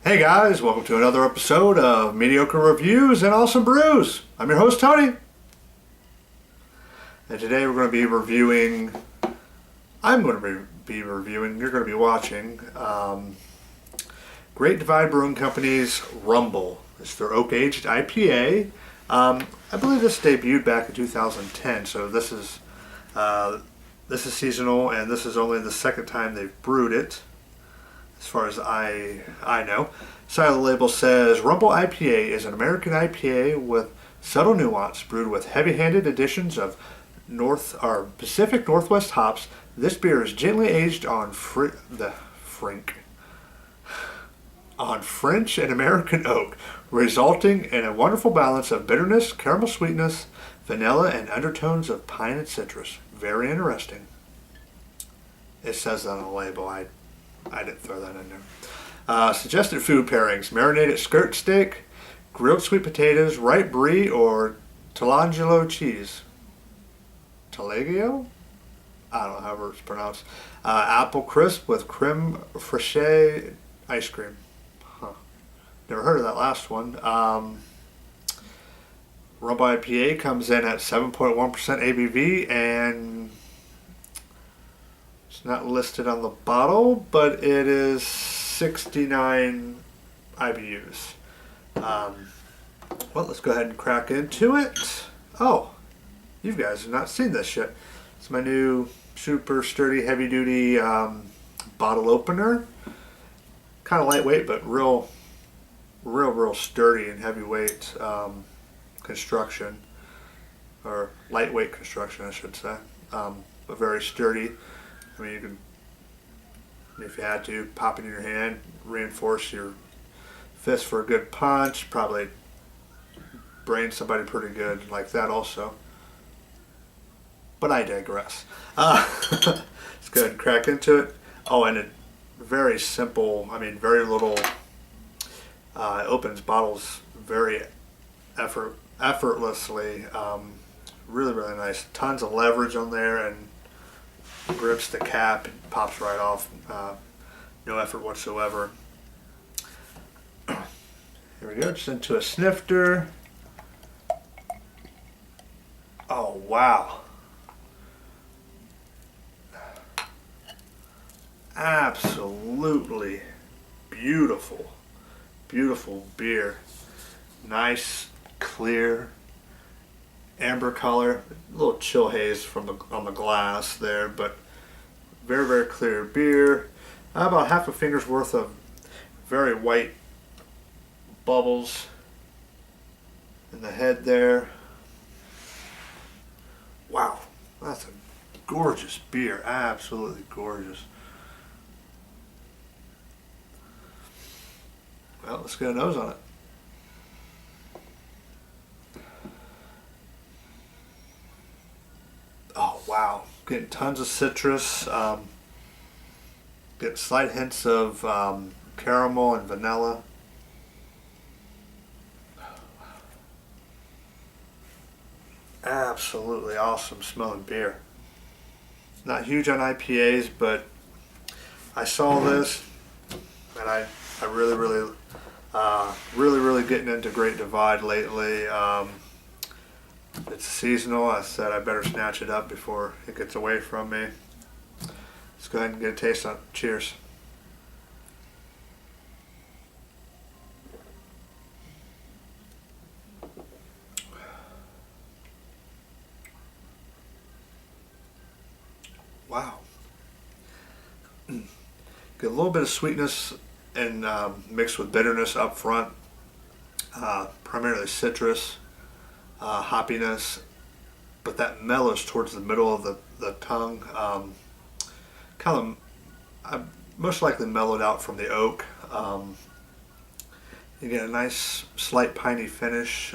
Hey guys, welcome to another episode of Mediocre Reviews and Awesome Brews. I'm your host Tony, and today we're going to be reviewing. I'm going to be reviewing. You're going to be watching. Great Divide Brewing Company's Rumble. It's their oak-aged IPA. I believe this debuted back in 2010, so this is seasonal, and this is only the second time they've brewed it, as far as I know. Side of the label says, Rumble IPA is an American IPA with subtle nuance, brewed with heavy-handed additions of Pacific Northwest hops. This beer is gently aged on French and American oak, resulting in a wonderful balance of bitterness, caramel sweetness, vanilla, and undertones of pine and citrus. Very interesting. It says that on the label. I didn't throw that in there. Suggested food pairings: marinated skirt steak, grilled sweet potatoes, ripe brie, or Tolangelo cheese. Taleggio? I don't know however it's pronounced. Apple crisp with creme fraiche ice cream. Huh. Never heard of that last one. Rumble IPA comes in at 7.1% ABV, and it's not listed on the bottle, but it is 69 IBUs. Well, let's go ahead and crack into it. Oh, you guys have not seen this yet. It's my new super sturdy, heavy duty bottle opener. Kind of lightweight, but real sturdy and heavyweight construction, or lightweight construction, I should say. But very sturdy. I mean, you can, if you had to, pop it in your hand, reinforce your fist for a good punch, probably brain somebody pretty good like that also. But I digress. Let's go ahead and crack into it. Oh, and it very simple, very little, it opens bottles very effortlessly. Really nice. Tons of leverage on there, and grips the cap and pops right off. No effort whatsoever. Here we go, just into a snifter. Oh wow. Absolutely beautiful beer. Nice, clear, amber color. A little chill haze on the glass there, but very clear beer. About half a finger's worth of very white bubbles in the head there. Wow, that's a gorgeous beer. Absolutely gorgeous. Well, let's get a nose on it. Oh wow, getting tons of citrus. Get slight hints of caramel and vanilla. Absolutely awesome smelling beer. Not huge on IPAs, but I saw this and I really getting into Great Divide lately. It's seasonal. I said I better snatch it up before it gets away from me. Let's go ahead and get a taste on it. Cheers. Wow. Get a little bit of sweetness and mixed with bitterness up front. Primarily citrus, hoppiness, but that mellows towards the middle of the tongue. Most likely mellowed out from the oak. You get a nice slight piney finish.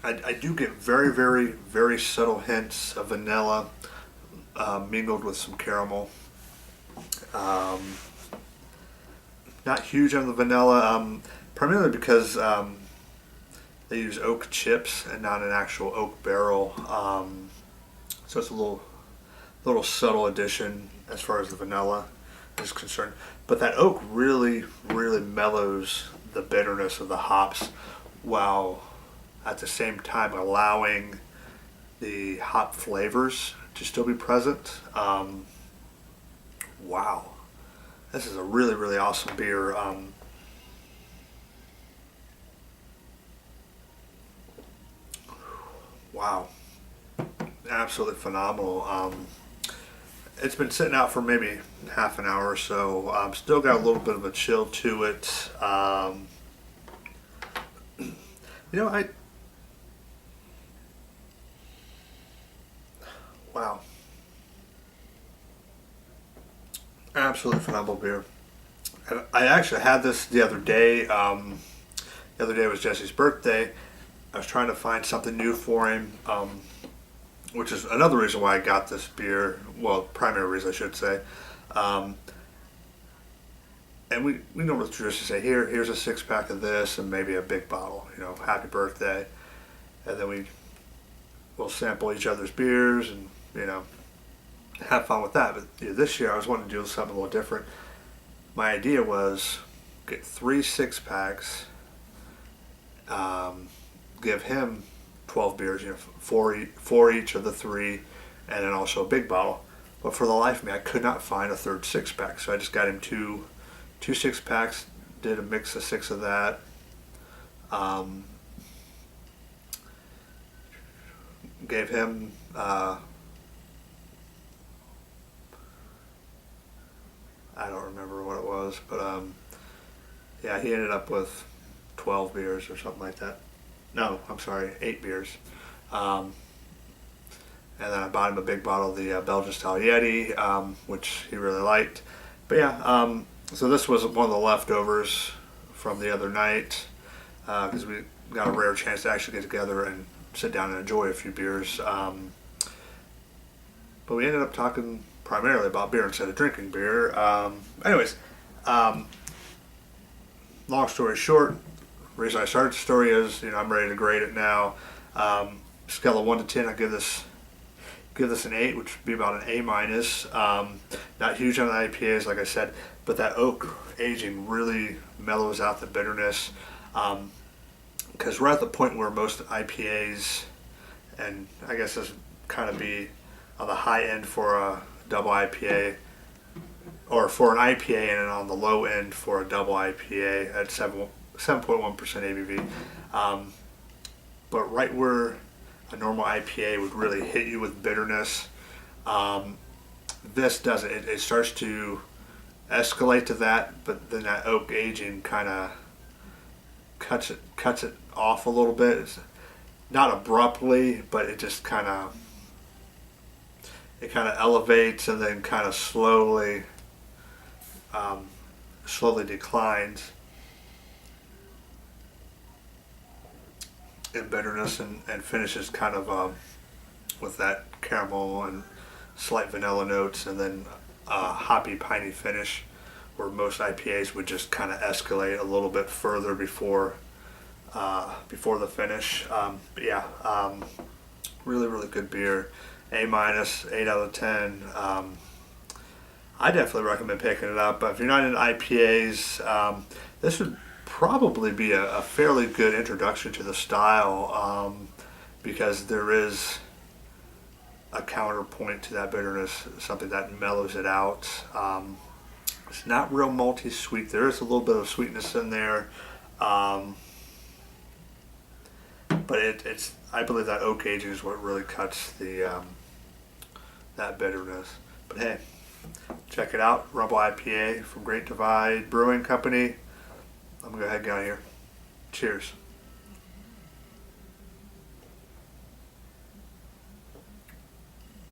I do get very subtle hints of vanilla mingled with some caramel. Not huge on the vanilla, primarily because they use oak chips and not an actual oak barrel. So it's a little subtle addition as far as the vanilla is concerned. But that oak really, really mellows the bitterness of the hops while at the same time allowing the hop flavors to still be present. Wow. This is a really, really awesome beer. Wow. Absolutely phenomenal. It's been sitting out for maybe half an hour or so. Still got a little bit of a chill to it. Wow. Absolutely phenomenal beer. And I actually had this the other day. The other day was Jesse's birthday. I was trying to find something new for him, which is another reason why I got this beer. Well, primary reason I should say. And we normally traditionally say, here's a 6-pack of this and maybe a big bottle, happy birthday. And then we'll sample each other's beers and, have fun with that. But this year I was wanting to do something a little different. My idea was get 3 6-packs, give him 12 beers, four each of the 3, and then also a big bottle. But for the life of me, I could not find a third 6-pack, so I just got him two 6-packs, did a mix of 6 of that. Gave him I don't remember what it was, but yeah, he ended up with 12 beers or something like that. No, I'm sorry, 8 beers. And then I bought him a big bottle of the Belgian style Yeti, which he really liked. But yeah, so this was one of the leftovers from the other night, because we got a rare chance to actually get together and sit down and enjoy a few beers. But we ended up talking primarily about beer instead of drinking beer. Anyways, long story short, the reason I started the story is, I'm ready to grade it now. Scale of 1 to 10, I give this an 8, which would be about an A minus. Not huge on the IPAs, like I said, but that oak aging really mellows out the bitterness. Because we're at the point where most IPAs, and I guess this would kind of be on the high end for a double IPA, or for an IPA, and then on the low end for a double IPA at 7.1% ABV. But right where a normal IPA would really hit you with bitterness, this doesn't. It starts to escalate to that, but then that oak aging kind of cuts it off a little bit. It's not abruptly, but it just kind of elevates and then kind of slowly declines in bitterness and finishes kind of with that caramel and slight vanilla notes, and then hoppy piney finish, where most IPAs would just kind of escalate a little bit further before the finish. But yeah, really, really good beer. A minus, 8 out of 10. I definitely recommend picking it up. But if you're not into IPAs, this would probably be a fairly good introduction to the style, because there is a counterpoint to that bitterness, something that mellows it out. It's not real malty sweet. There is a little bit of sweetness in there, but it's. I believe that oak aging is what really cuts that bitterness. But hey, check it out. Rumble IPA from Great Divide Brewing Company. I'm gonna go ahead and get out of here. Cheers.